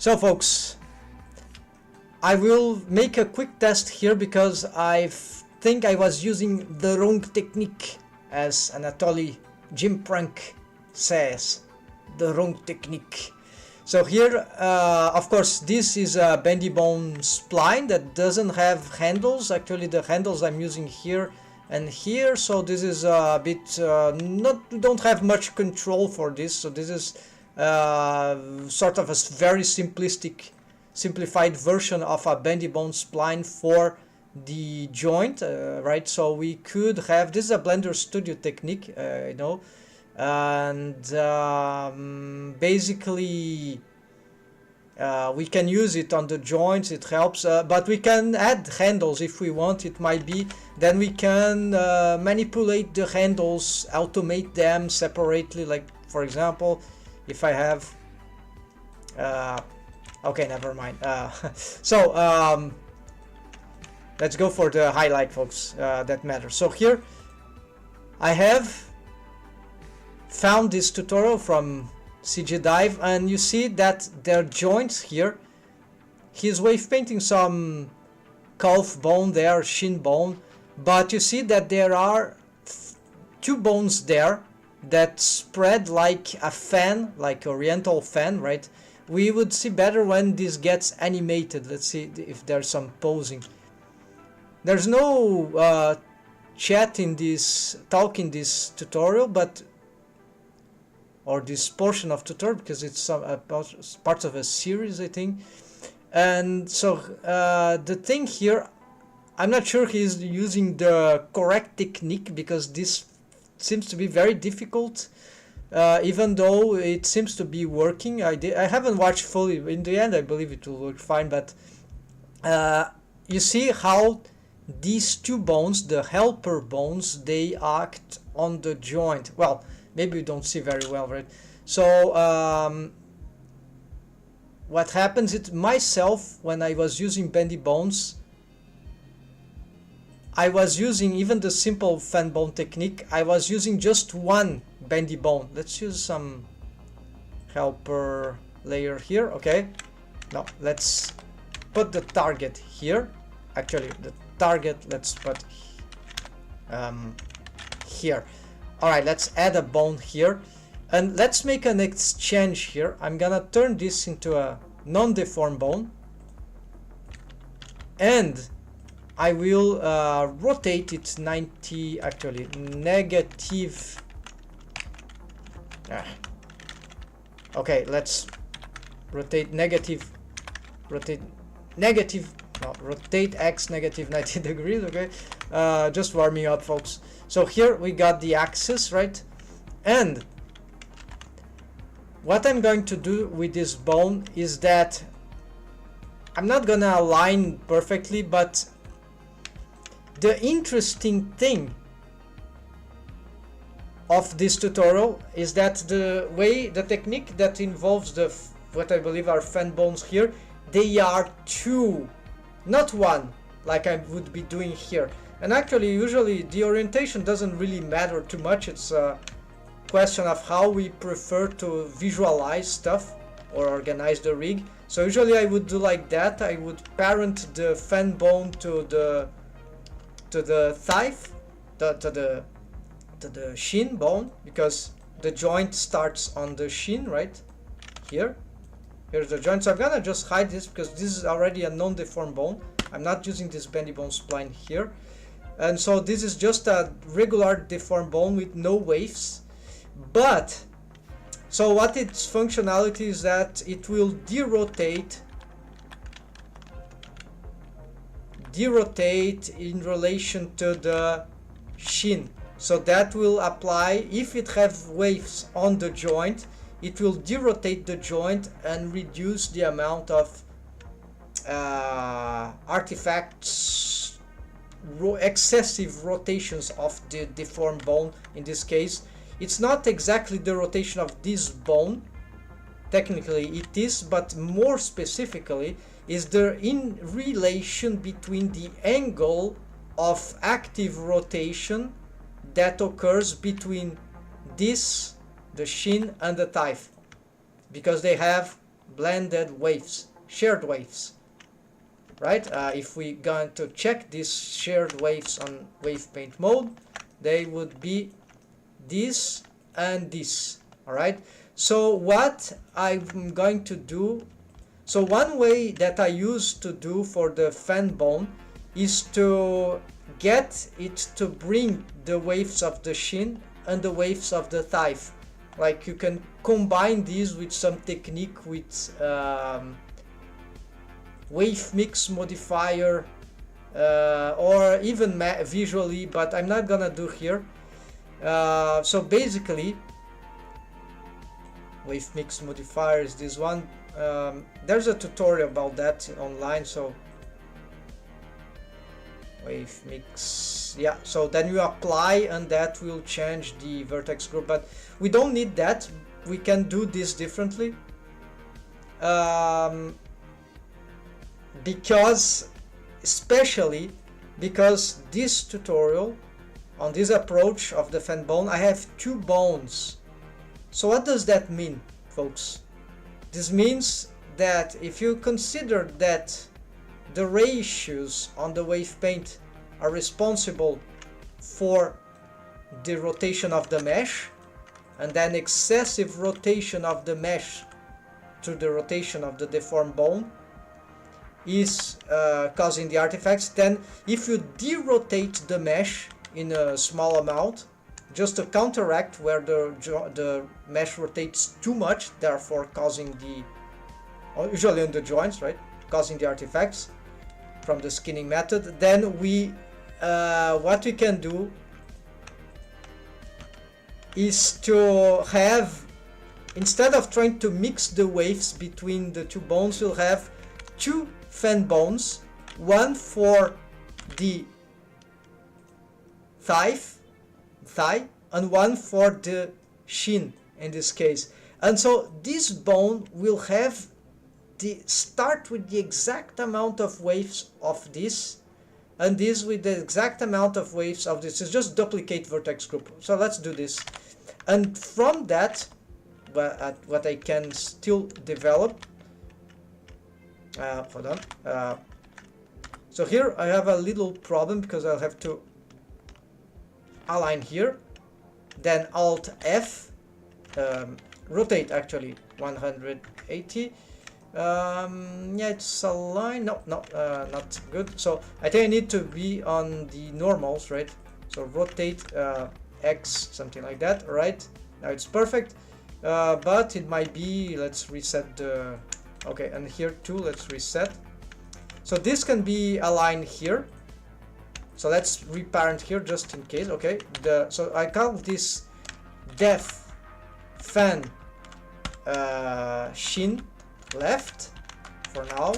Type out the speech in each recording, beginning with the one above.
So folks, I will make a quick test here because I think I was using the wrong technique, as Anatoly Jimprank says, the wrong technique. So here, of course, this is a bendy bone spline that doesn't have handles. Actually, the handles I'm using here and here, so this is a bit don't have much control for this. So this is sort of a very simplified version of a bendy bone spline for the joint, right? So we could have, this is a Blender Studio technique, you know, and basically we can use it on the joints. It helps, but we can add handles if we want. It might be then we can manipulate the handles, automate them separately, like for example if I have okay, never mind. So let's go for the highlight, folks, that matters. So here I have found this tutorial from CGDive, and you see that there are joints here. He's wave painting some calf bone there, shin bone, but you see that there are two bones there that spread like a fan, like oriental fan, right? We would see better when this gets animated. Let's see if there's some posing. There's no chat in this talk in this tutorial, but or this portion of tutorial, because it's some part of a series, I think. And so the thing here, I'm not sure he's using the correct technique, because this seems to be very difficult, even though it seems to be working. I haven't watched fully. In the end, I believe it will work fine, but you see how these two bones, the helper bones, they act on the joint. Well, maybe you don't see very well, right? So what happens is, myself, when I was using bendy bones, I was using even the simple fan bone technique. I was using just one bendy bone. Let's use some helper layer here. Okay, no, let's put the target here. Actually, the target, let's put here. All right, let's add a bone here, and let's make an exchange here. I'm gonna turn this into a non-deform bone, and I will rotate it 90, actually negative. Okay, let's rotate negative, no, rotate X negative 90 degrees. Okay, just warming up, folks. So here we got the axis, right? And what I'm going to do with this bone is that I'm not gonna align perfectly, but the interesting thing of this tutorial is that the technique that involves what I believe are fan bones here, they are two, not one, like I would be doing here. And actually, usually the orientation doesn't really matter too much. It's a question of how we prefer to visualize stuff or organize the rig. So usually I would do like that. I would parent the fan bone to the thigh, to the shin bone, because the joint starts on the shin, right? Here's the joint. So I'm gonna just hide this because this is already a non-deformed bone. I'm not using this bendy bone spline here. And so this is just a regular deformed bone with no waves. But so what its functionality is that it will derotate in relation to the shin. So that will apply, if it have waves on the joint, it will derotate the joint and reduce the amount of artifacts, excessive rotations of the deformed bone. In this case, it's not exactly the rotation of this bone, technically it is, but more specifically is the in relation between the angle of active rotation that occurs between this, the shin, and the thigh, because they have blended waves, shared waves, right? If we going to check these shared waves on wave paint mode, they would be this and this. All right, so what I'm going to do, so one way that I used to do for the fan bone is to get it to bring the waves of the shin and the waves of the thigh. Like you can combine these with some technique with wave mix modifier or even visually, but I'm not gonna do here. So basically, wave mix modifier is this one. There's a tutorial about that online, so wave mix, yeah, so then you apply and that will change the vertex group, but we don't need that. We can do this differently because, especially because this tutorial on this approach of the fan bone, I have two bones. So what does that mean, folks? This means that if you consider that the ratios on the wave paint are responsible for the rotation of the mesh, and then excessive rotation of the mesh to the rotation of the deformed bone is causing the artifacts, then if you derotate the mesh in a small amount, just to counteract where the mesh rotates too much, therefore causing the, usually on the joints, right, causing the artifacts from the skinning method, then we what we can do is to have, instead of trying to mix the waves between the two bones, we'll have two fan bones, one for the thigh and one for the shin in this case. And so this bone will have the start with the exact amount of waves of this, and this with the exact amount of waves of this. It's just duplicate vertex group. So let's do this, and from that, what I can still develop. Hold on. So here I have a little problem because I'll have to align here, then Alt F, rotate actually 180. Yeah, it's aligned. No, not good. So I think I need to be on the normals, right? So rotate X, something like that. Right now it's perfect, but it might be. Let's reset the. Okay, and here too. Let's reset. So this can be aligned here. So let's reparent here just in case. Okay, so I call this def fan shin left for now,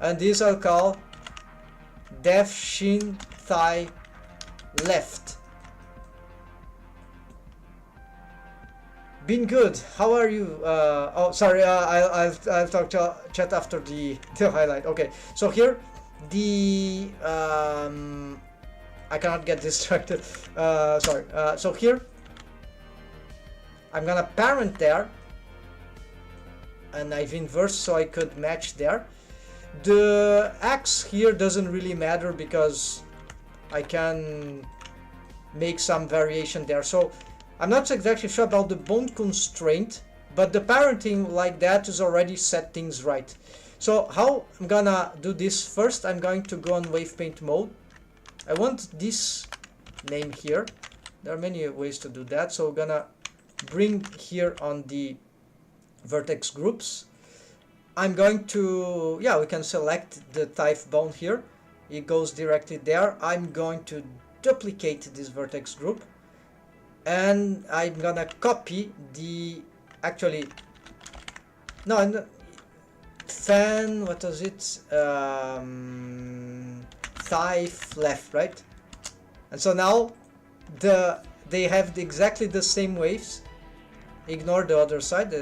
and this I'll call def shin thigh left. Been good. How are you? Oh, sorry. I'll talk to chat after the highlight. Okay. So here, the I cannot get distracted. Sorry. So here, I'm gonna parent there, and I've inversed so I could match there. The X here doesn't really matter because I can make some variation there. So I'm not exactly sure about the bone constraint, but the parenting like that is already set things right. So how I'm gonna do this? First, I'm going to go on wave paint mode. I want this name here. There are many ways to do that. So I'm gonna bring here on the vertex groups. I'm going to, yeah, we can select the type bone here. It goes directly there. I'm going to duplicate this vertex group, and I'm gonna copy the, actually, no, fan, what was it, thigh left, right? And so now they have exactly the same waves. Ignore the other side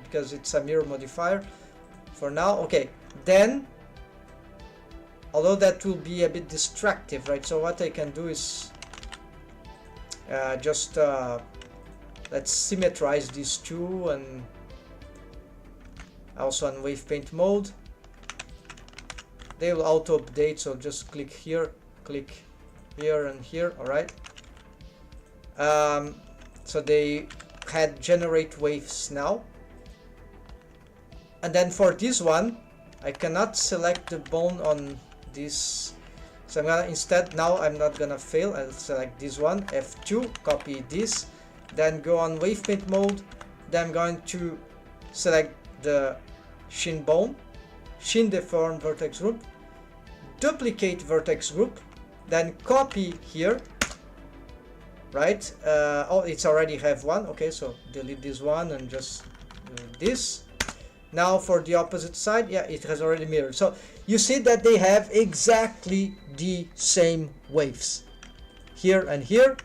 because it's a mirror modifier for now. Okay, then, although that will be a bit distractive, right? So what I can do is let's symmetrize these two, and also on wave paint mode. They will auto update, so just click here and here. All right. So they had generate waves now. And then for this one, I cannot select the bone on this. So I'm gonna instead, now I'm not gonna fail. I'll select this one, F2, copy this, then go on wave paint mode. Then I'm going to select the shin bone, shin deform vertex group, duplicate vertex group, then copy here. Right? Oh, it's already have one. Okay, so delete this one and just do this. Now for the opposite side, yeah, it has already mirrored. So you see that they have exactly the same waves. Here and here,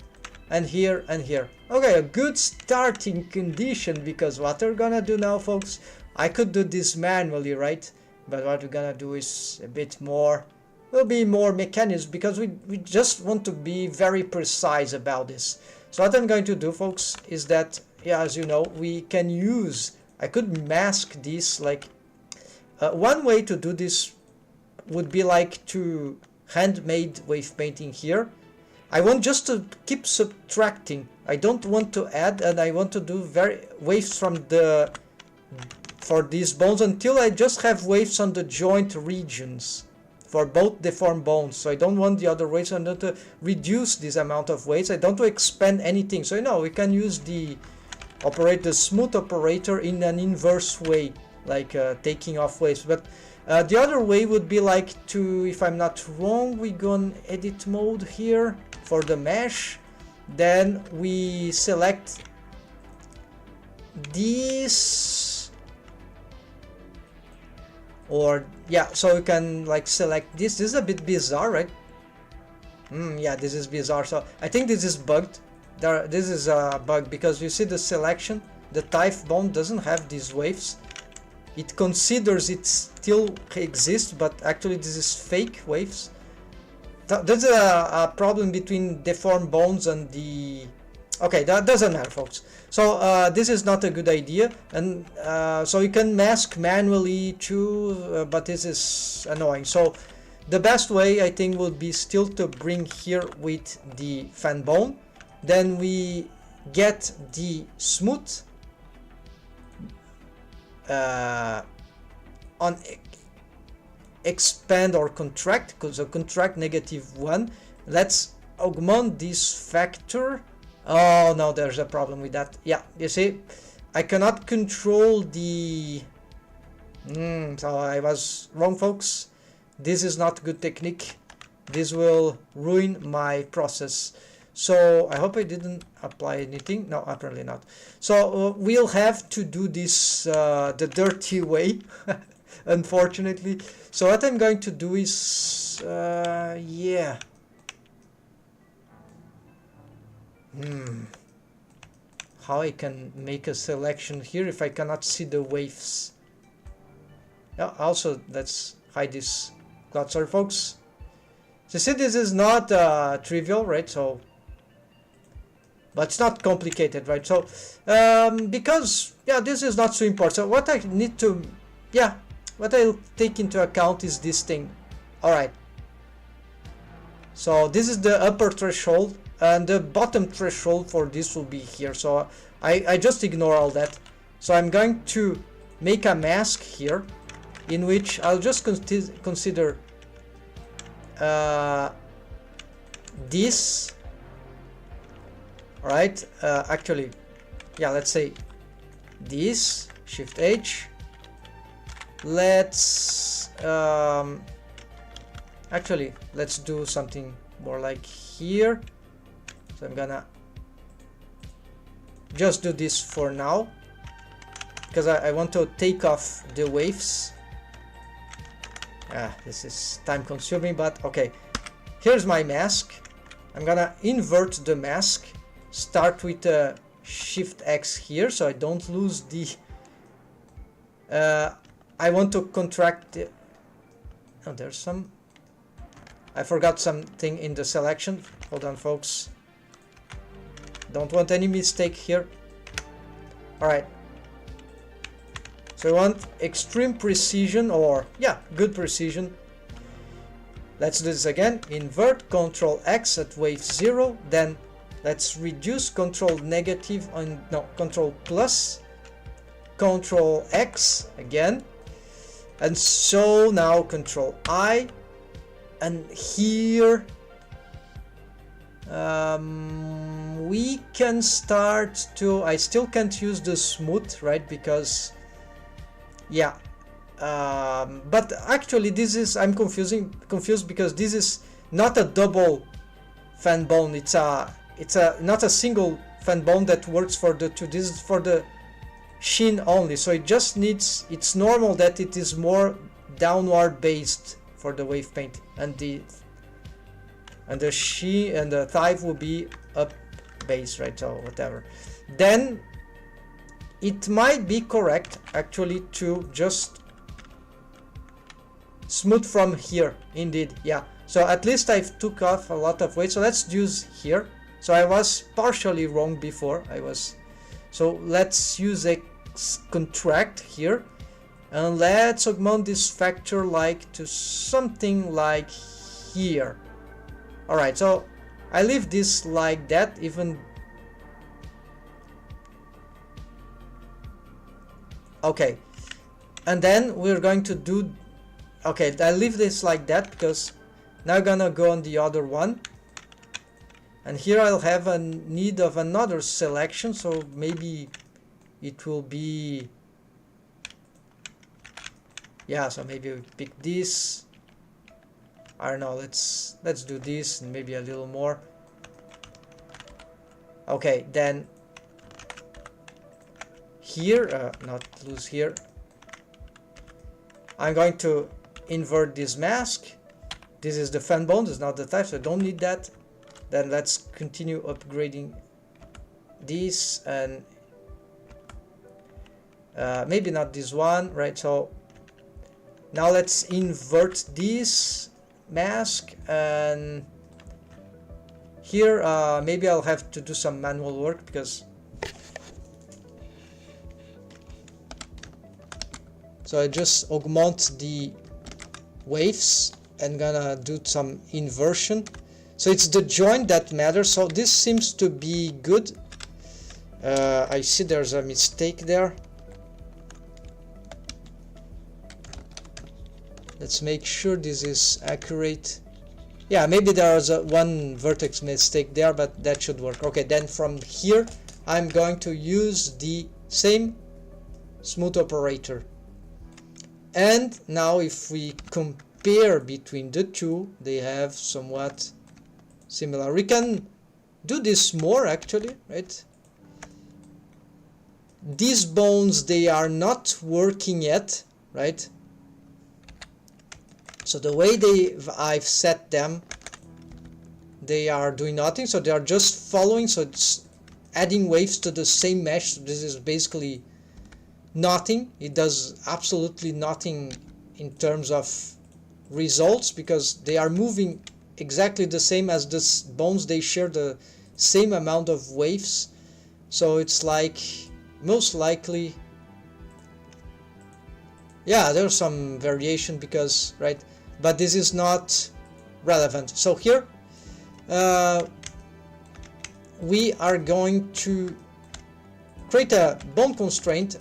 and here and here. Okay, a good starting condition, because what we're gonna do now, folks, I could do this manually, right? But what we're gonna do is a bit more, will be more mechanism, because we just want to be very precise about this. So what I'm going to do, folks, is that, yeah, as you know, we can use, I could mask this, like, one way to do this would be like to handmade wave painting here. I want just to keep subtracting. I don't want to add, and I want to do waves from the, for these bones until I just have waves on the joint regions for both deformed bones. So I don't want the other waves. I want to reduce this amount of waves. I don't want to expand anything. So you know, we can use the smooth operator in an inverse way, like taking off waves. But the other way would be like to, if I'm not wrong, we go on edit mode here for the mesh. Then we select this, or yeah, so we can like select this. This is a bit bizarre, right? Yeah, this is bizarre. So I think this is bugged. This is a bug, because you see the selection, the type bone doesn't have these waves. It considers it still exists, but actually this is fake waves. There's a problem between deformed bones and the... Okay, that doesn't matter, folks. So this is not a good idea, and so you can mask manually too, but this is annoying. So the best way, I think, would be still to bring here with the fan bone. Then we get the smooth on expand or contract, because a contract -1. Let's augment this factor. Oh no, there's a problem with that. Yeah, you see, I cannot control the... so I was wrong, folks. This is not good technique. This will ruin my process. So I hope I didn't apply anything. No, apparently not. So we'll have to do this the dirty way, unfortunately. So what I'm going to do is, yeah. How I can make a selection here if I cannot see the waves? Yeah, also, let's hide this cloud. Sorry, folks. So see, this is not trivial, right? So, but it's not complicated, right? So, because, yeah, this is not so important. So what I need to, yeah, what I'll take into account is this thing. All right. So this is the upper threshold, and the bottom threshold for this will be here. So I just ignore all that. So I'm going to make a mask here, in which I'll just consider this. Right, actually, yeah, let's say this, Shift H. Let's actually, let's do something more like here. So I'm gonna just do this for now, because I want to take off the waves. This is time consuming, but okay. Here's my mask. I'm gonna invert the mask. Start with Shift X here, so I don't lose the... I want to contract the... Oh, there's some... I forgot something in the selection. Hold on, folks. Don't want any mistake here. Alright. So I want extreme precision, or yeah, good precision. Let's do this again. Invert Control X at wave 0. Then let's reduce Control negative on, no, Control plus. Control X again. And so now Control I. And here we can start to, I still can't use the smooth, right? Because yeah, but actually this is, I'm confused because this is not a double fan bone. It's a not a single fan bone that works for the two. This is for the sheen only. So it just needs, it's normal that it is more downward based for the wave paint, and the sheen and the thigh will be up base, right? So whatever. Then it might be correct actually to just smooth from here. Indeed, yeah. So at least I've took off a lot of weight. So let's use here. So I was partially wrong before. So let's use a contract here, and let's augment this factor like to something like here. All right, so I leave this like that, even. Okay, and then we're going to do, okay, I leave this like that because now I'm gonna go on the other one, and here I'll have a need of another selection, so maybe it will be, yeah, so maybe we pick this. I don't know, let's do this and maybe a little more. Okay, then here, not lose here, I'm going to invert this mask. This is the fan bone, this is not the type, so I don't need that. Then let's continue upgrading this, and maybe not this one, right? So now let's invert this mask, and here maybe I'll have to do some manual work because, so I just augment the waves and gonna do some inversion. So it's the joint that matters. So this seems to be good. I see there's a mistake there. Let's make sure this is accurate. Yeah, maybe there's one vertex mistake there, but that should work. Okay, then from here I'm going to use the same smooth operator. And now if we compare between the two, they have somewhat similar. We can do this more actually, right? These bones, they are not working yet, right? So the way I've set them, they are doing nothing, so they are just following, so it's adding waves to the same mesh. So this is basically nothing. It does absolutely nothing in terms of results because they are moving exactly the same as the bones. They share the same amount of waves, so it's like most likely, yeah, there's some variation because, right, but this is not relevant. So here we are going to create a bone constraint,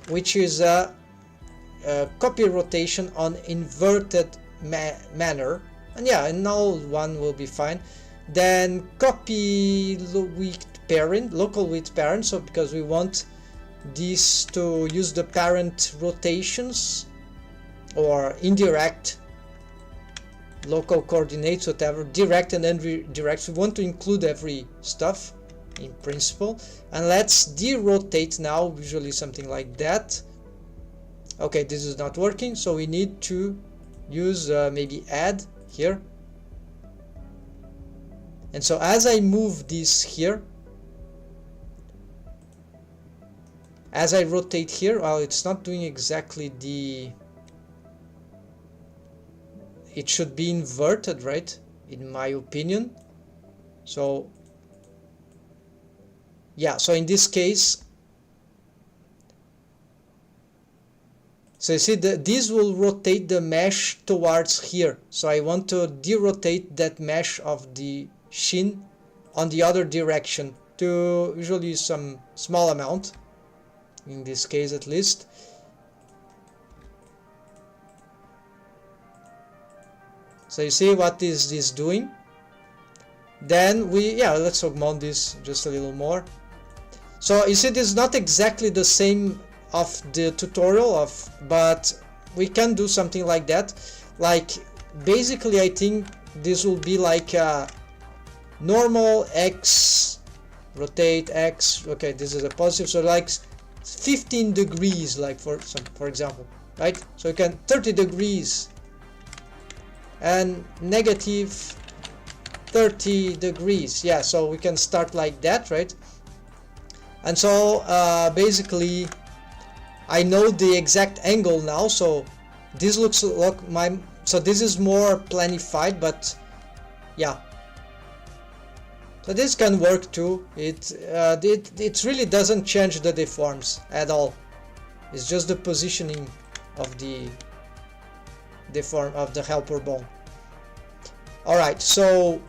which is a copy rotation on inverted manner, and yeah, and null one will be fine. Then copy with parent, local with parent, so because we want this to use the parent rotations or indirect local coordinates, whatever, direct and then redirect. We want to include every stuff in principle, and let's derotate now, usually something like that. Okay, this is not working, so we need to use maybe add here. And so as I move this here, as I rotate here, well, it's not doing exactly the, it should be inverted, right, in my opinion. So yeah, so in this case So you see that this will rotate the mesh towards here. So I want to derotate that mesh of the sheen on the other direction to usually some small amount, in this case at least. So you see what is this doing? Then let's augment this just a little more. So you see this is not exactly the same of the tutorial but we can do something like that. Like basically I think this will be like a normal X, rotate X, okay, this is a positive, so like 15 degrees, like for example, right? So you can 30 degrees and negative 30 degrees. Yeah, so we can start like that, right? And so basically I know the exact angle now, so this looks like so this is more planified, but yeah, so this can work too. It really doesn't change the deforms at all. It's just the positioning of the deform of the helper bone. Alright, so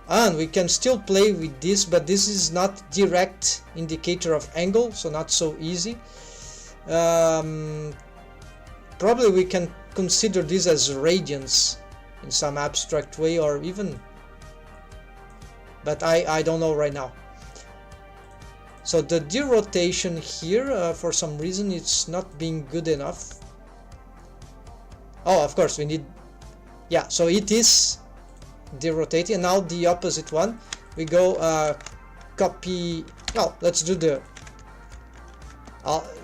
and we can still play with this, but this is not direct indicator of angle, so not so easy. Probably we can consider this as radians in some abstract way, or even, but I don't know right now. So the derotation here, for some reason it's not being good enough. Oh, of course we need, yeah, so it is derotating. Now the opposite one, we go copy, no, let's do the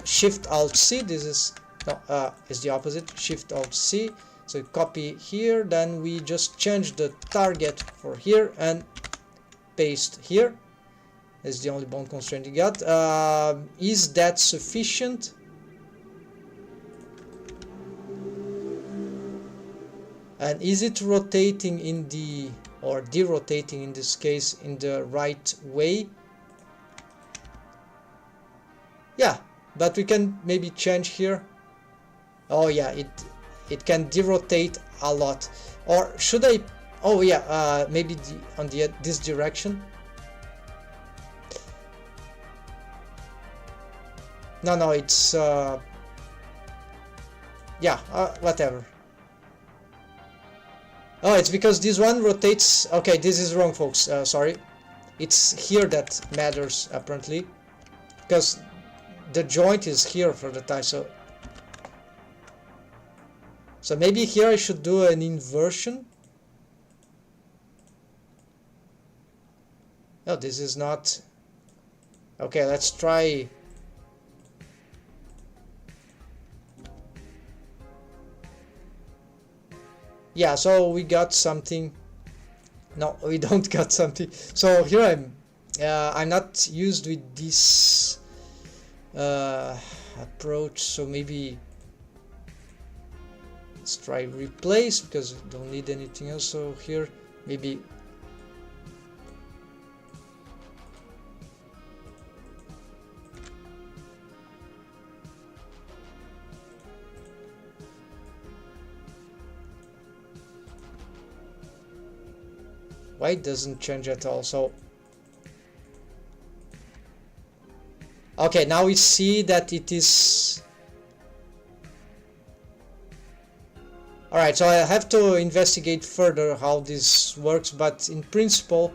Shift Alt C. This is no, is the opposite, Shift Alt C. So copy here, then we just change the target for here and paste here. Is the only bone constraint you got. Is that sufficient? And is it rotating in the, or derotating in this case, in the right way? Yeah, but we can maybe change here. Oh yeah, it can derotate a lot. Or should I, oh yeah, maybe on this direction. No, it's yeah, whatever. Oh, it's because this one rotates. Okay, this is wrong, folks. Sorry. It's here that matters, apparently. Because the joint is here for the tie, so maybe here I should do an inversion. No, this is not. Okay, let's try. Yeah, so we got something. No, we don't got something. So here I'm not used with this approach, so maybe let's try replace, because we don't need anything else. So here maybe why it doesn't change at all. So okay, now we see that it is. Alright, so I have to investigate further how this works, but in principle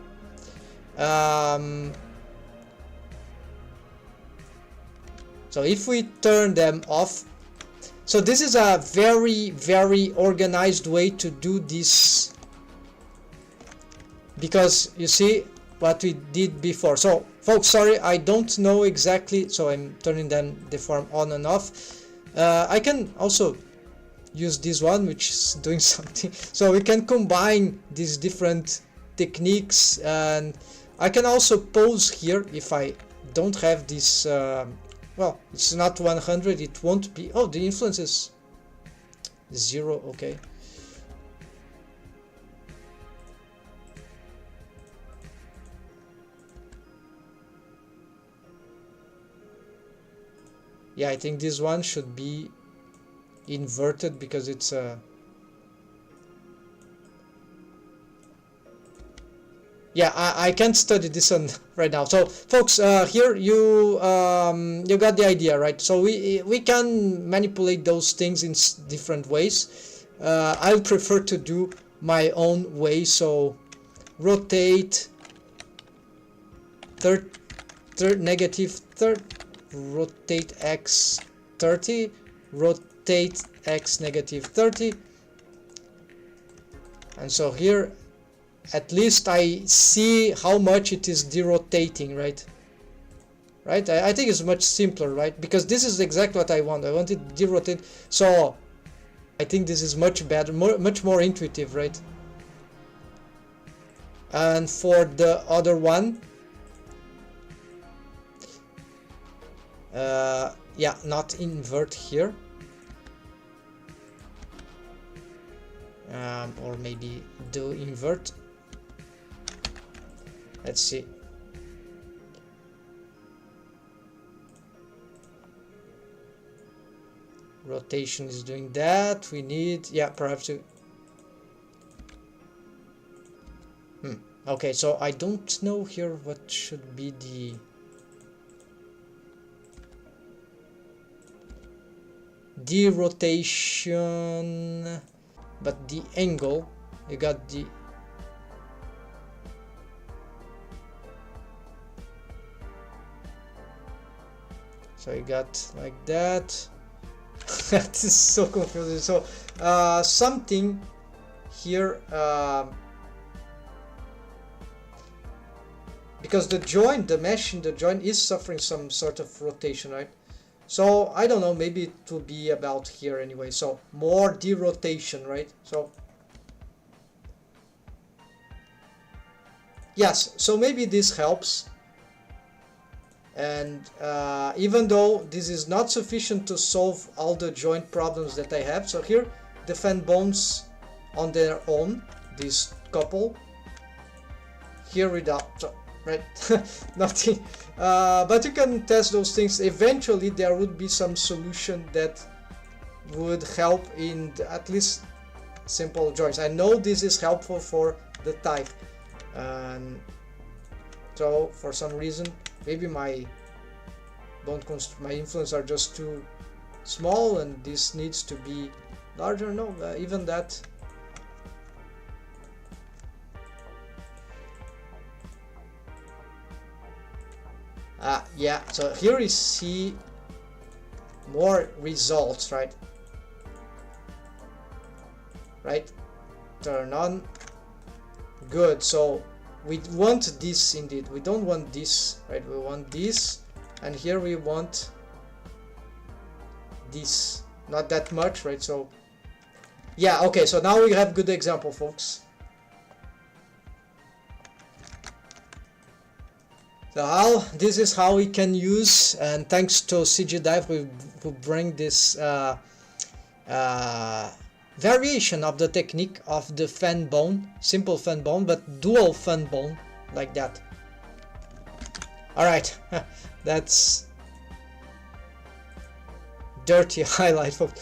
so if we turn them off, so this is a very organized way to do this, because you see what we did before. So folks, sorry, I don't know exactly, so I'm turning them deform on and off. I can also use this one, which is doing something, so we can combine these different techniques, and I can also pause here if I don't have this. Well, it's not 100, it won't be. Oh, the influence is 0. Okay. Yeah, I think this one should be inverted because it's a yeah, I can't study this one right now. So folks, here you you got the idea, right? So we can manipulate those things in different ways. I'll prefer to do my own way. So rotate negative third, rotate x 30, rotate x negative 30, and so here at least I see how much it is derotating, right? Right? I think it's much simpler, right? Because this is exactly what I want. I want it derotate. So I think this is much better, much more intuitive, right? And for the other one, yeah, not invert here. Or maybe do invert. Let's see. Rotation is doing that. We need, yeah, perhaps to. Okay, so I don't know here what should be the rotation, but the angle, you got the so you got like that. That is so confusing. So something here, because the joint, the mesh in the joint is suffering some sort of rotation, right? So I don't know, maybe it will be about here anyway. So more derotation, right? So yes, so maybe this helps. And even though this is not sufficient to solve all the joint problems that I have, so here the fan bones on their own, this couple here without, right? Nothing, but you can test those things. Eventually there would be some solution that would help in at least simple joints. I know this is helpful for the type, and so for some reason maybe my my influence are just too small and this needs to be larger. No, even that. Yeah, so here you see more results, right? Right, turn on, good. So we want this indeed, we don't want this, right? We want this, and here we want this, not that much, right? So yeah, okay, so now we have good example, folks. So this is how we can use, and thanks to CGDive who bring this variation of the technique of the fan bone, simple fan bone, but dual fan bone, like that. Alright, that's dirty highlight, folks.